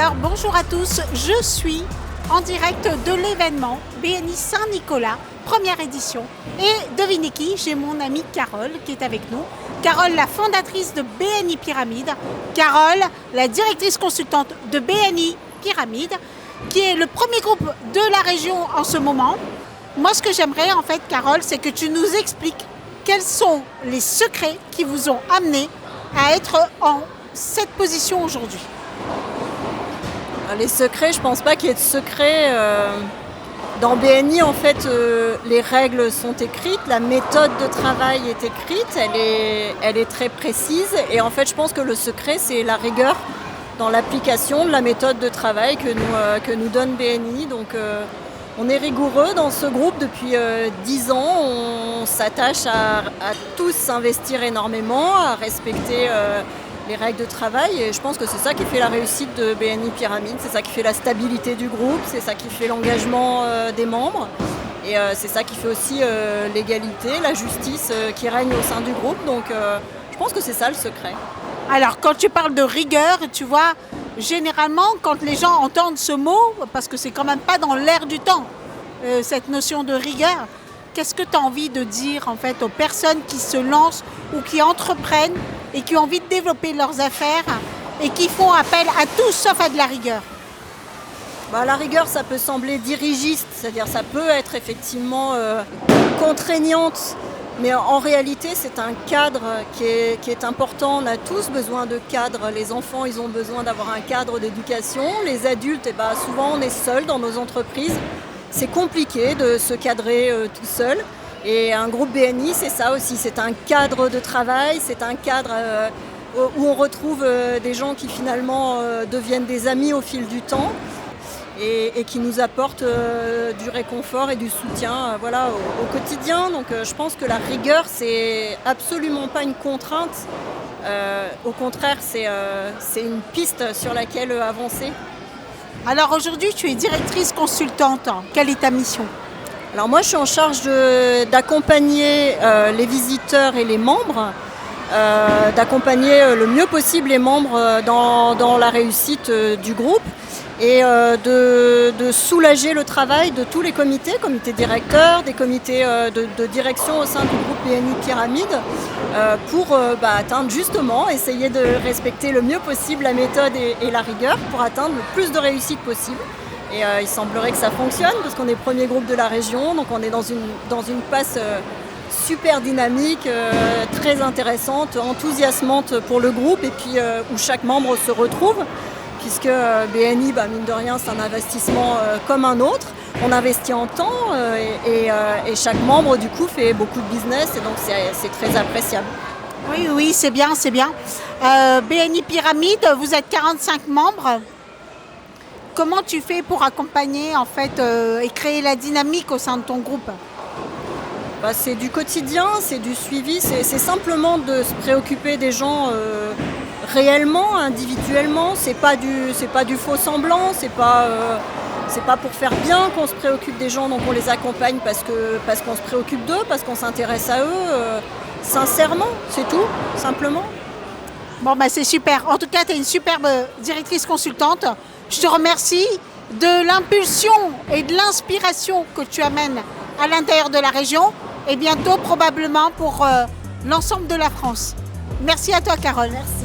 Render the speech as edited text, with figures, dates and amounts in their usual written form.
Alors bonjour à tous, je suis en direct de l'événement BNI Saint-Nicolas, première édition. Et devinez qui, j'ai mon amie Carole qui est avec nous. Carole, la fondatrice de BNI Pyramide. Carole, la directrice consultante de BNI Pyramide, qui est le premier groupe de la région en ce moment. Moi, ce que j'aimerais en fait, Carole, c'est que tu nous expliques quels sont les secrets qui vous ont amené à être en cette position aujourd'hui. Les secrets, je pense pas qu'il y ait de secrets. Dans BNI, en fait, les règles sont écrites, la méthode de travail est écrite, elle est très précise. Et en fait, je pense que le secret, c'est la rigueur dans l'application de la méthode de travail que nous donne BNI. Donc, on est rigoureux dans ce groupe depuis 10 ans. On s'attache à tous s'investir énormément, à respecter les règles de travail, et je pense que c'est ça qui fait la réussite de BNI Pyramide, c'est ça qui fait la stabilité du groupe, c'est ça qui fait l'engagement des membres, et c'est ça qui fait aussi l'égalité, la justice qui règne au sein du groupe. Donc je pense que c'est ça le secret. Alors quand tu parles de rigueur, tu vois, généralement quand les gens entendent ce mot, parce que c'est quand même pas dans l'air du temps, cette notion de rigueur, qu'est-ce que tu as envie de dire en fait aux personnes qui se lancent ou qui entreprennent et qui ont envie de développer leurs affaires et qui font appel à tout sauf à de la rigueur? La rigueur, ça peut sembler dirigiste, c'est-à-dire ça peut être effectivement contraignante, mais en réalité c'est un cadre qui est important. On a tous besoin de cadre, les enfants ils ont besoin d'avoir un cadre d'éducation, les adultes souvent on est seul dans nos entreprises, c'est compliqué de se cadrer tout seul. Et un groupe BNI, c'est ça aussi, c'est un cadre de travail, c'est un cadre où on retrouve des gens qui finalement deviennent des amis au fil du temps et qui nous apportent du réconfort et du soutien au quotidien. Donc je pense que la rigueur, c'est absolument pas une contrainte, au contraire, c'est une piste sur laquelle avancer. Alors aujourd'hui, tu es directrice consultante, quelle est ta mission ? Alors moi, je suis en charge d'accompagner les visiteurs et les membres, d'accompagner le mieux possible les membres dans la réussite du groupe et de soulager le travail de tous les comités directeurs, des comités de direction au sein du groupe BNI Pyramide pour atteindre justement, essayer de respecter le mieux possible la méthode et la rigueur pour atteindre le plus de réussite possible. Et il semblerait que ça fonctionne parce qu'on est le premier groupe de la région, donc on est dans une passe super dynamique, très intéressante, enthousiasmante pour le groupe et puis où chaque membre se retrouve, puisque BNI, mine de rien, c'est un investissement comme un autre. On investit en temps et chaque membre du coup fait beaucoup de business et donc c'est très appréciable. Oui, c'est bien. BNI Pyramide, vous êtes 45 membres. Comment tu fais pour accompagner en fait et créer la dynamique au sein de ton groupe ? C'est du quotidien, c'est du suivi, c'est simplement de se préoccuper des gens réellement, individuellement. C'est pas du faux semblant, c'est pas pour faire bien qu'on se préoccupe des gens, donc on les accompagne parce qu'on se préoccupe d'eux, parce qu'on s'intéresse à eux, sincèrement, c'est tout, simplement. C'est super. En tout cas, tu es une superbe directrice consultante. Je te remercie de l'impulsion et de l'inspiration que tu amènes à l'intérieur de la région et bientôt probablement pour l'ensemble de la France. Merci à toi, Carole. Merci.